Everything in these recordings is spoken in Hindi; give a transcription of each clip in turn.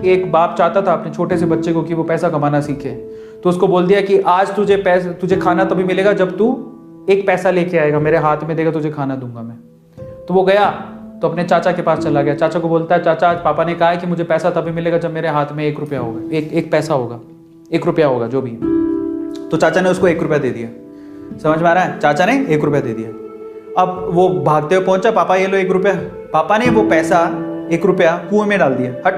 एक बाप चाहता था अपने छोटे से बच्चे को कि वो पैसा कमाना सीखे, तो उसको बोल दिया कि आज तुझे खाना तभी मिलेगा जब तू एक पैसा लेके आएगा, मेरे हाथ में देगा, तुझे खाना दूंगा मैं। तो वो गया तो अपने चाचा के पास चला गया। चाचा को बोलता है, चाचा आज पापा ने कहा है कि मुझे पैसा तभी मिलेगा जब मेरे हाथ में 1 रुपया होगा, एक पैसा होगा, 1 रुपया होगा जो भी। तो चाचा ने उसको 1 रुपया दे दिया। समझ में आ रहा है? चाचा ने 1 रुपया दे दिया। अब वो भागते हुए पहुंचा, पापा ये लो 1 रुपया। पापा ने वो पैसा 1 रुपया कुएं में डाल दिया, हट,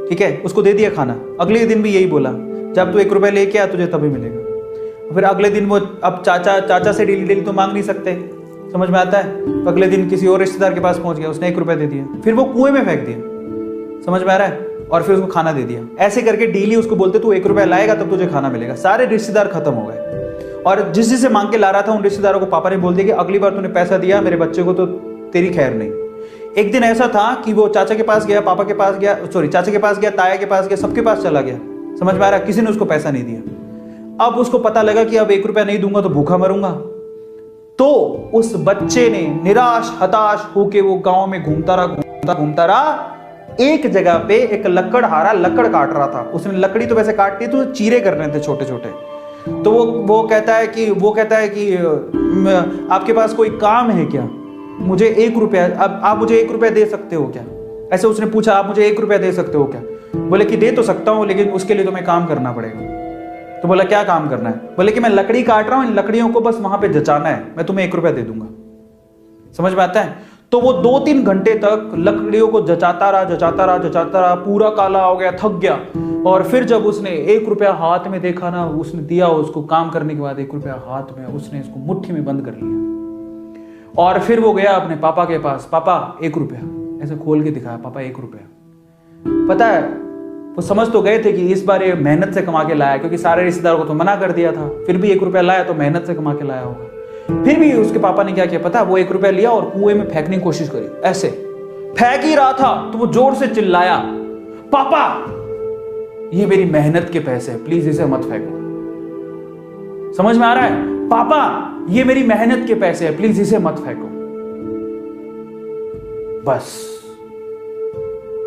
ठीक है, उसको दे दिया खाना। अगले दिन भी यही बोला, जब तू 1 रुपया लेके आ तुझे तभी मिलेगा। फिर अगले दिन वो, अब चाचा से डेली तो मांग नहीं सकते, समझ में आता है? तो अगले दिन किसी और रिश्तेदार के पास पहुंच गया, उसने 1 रुपया दे दिया, फिर वो कुएं में फेंक दिया। समझ में आ रहा है? और फिर उसको खाना दे दिया। ऐसे करके डेली उसको बोलते तू 1 रुपया लाएगा तब तुझे खाना मिलेगा। सारे रिश्तेदार खत्म हो गए, और जिस जिससे मांग के ला रहा था उन रिश्तेदारों को पापा ने बोल दिया कि अगली बार तूने पैसा दिया मेरे बच्चे को तो तेरी खैर नहीं। एक दिन ऐसा था कि वो चाचा के पास गया, पापा के पास गया, चाचा के पास गया, ताया के पास गया, सबके पास चला गया। समझ में आ रहा है? किसी ने उसको पैसा नहीं दिया। अब उसको पता लगा कि अब 1 रुपया नहीं दूंगा तो भूखा मरूंगा। तो उस बच्चे ने निराश हताश होके वो गांव में घूमता रहा। एक जगह पे एक लकड़हारा लकड़ काट रहा था। उसने लकड़ी तो वैसे काटती तो चीरे कर रहे थे छोटे छोटे। तो वो कहता है कि आपके पास कोई काम है क्या? मुझे 1 रुपया, अब आप मुझे 1 रुपया दे सकते हो क्या? ऐसे उसने पूछा, आप मुझे 1 रुपया दे सकते हो क्या? बोले कि दे तो सकता हूं, लेकिन उसके लिए तुम्हें काम करना पड़ेगा। तो बोला क्या काम करना है? बोले कि मैं लकड़ी काट रहा हूं, इन लकड़ियों को बस वहां पे जचाना है, मैं तुम्हें 1 रुपया दे दूंगा। समझ में आता है? तो वो 2-3 घंटे तक लकड़ियों को जचाता रहा, पूरा काला हो गया, थक गया। और फिर जब उसने 1 रुपया हाथ में देखा ना, उसने दिया उसको काम करने के बाद 1 रुपया हाथ में, उसने इसको मुट्ठी में बंद कर लिया। और फिर वो गया अपने पापा के पास, पापा 1 रुपया, ऐसे खोल के दिखाया, पापा 1 रुपया। पता है, वो समझ तो गए थे कि इस बार ये मेहनत से कमा के लाया, क्योंकि सारे रिश्तेदारों को तो मना कर दिया था, फिर भी 1 रुपया लाया तो मेहनत से कमा के लाया होगा। फिर भी उसके पापा ने क्या किया पता? वो 1 रुपया लिया और कुएं में फेंकने की कोशिश करी। ऐसे फेंक ही रहा था तो वो जोर से चिल्लाया, पापा ये मेरी मेहनत के पैसे हैं, प्लीज इसे मत फेंको। समझ में आ रहा है? पापा ये मेरी मेहनत के पैसे हैं, प्लीज इसे मत फेंको। बस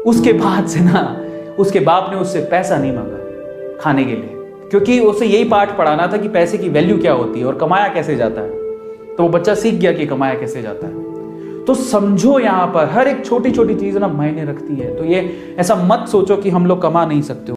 उसके बाद से ना उसके बाप ने उससे पैसा नहीं मांगा खाने के लिए, क्योंकि उसे यही पाठ पढ़ाना था कि पैसे की वैल्यू क्या होती है और कमाया कैसे जाता है। तो वो बच्चा सीख गया कि कमाया कैसे जाता है। तो समझो यहां पर हर एक छोटी छोटी चीज ना मायने रखती है। तो ये ऐसा मत सोचो कि हम लोग कमा नहीं सकते।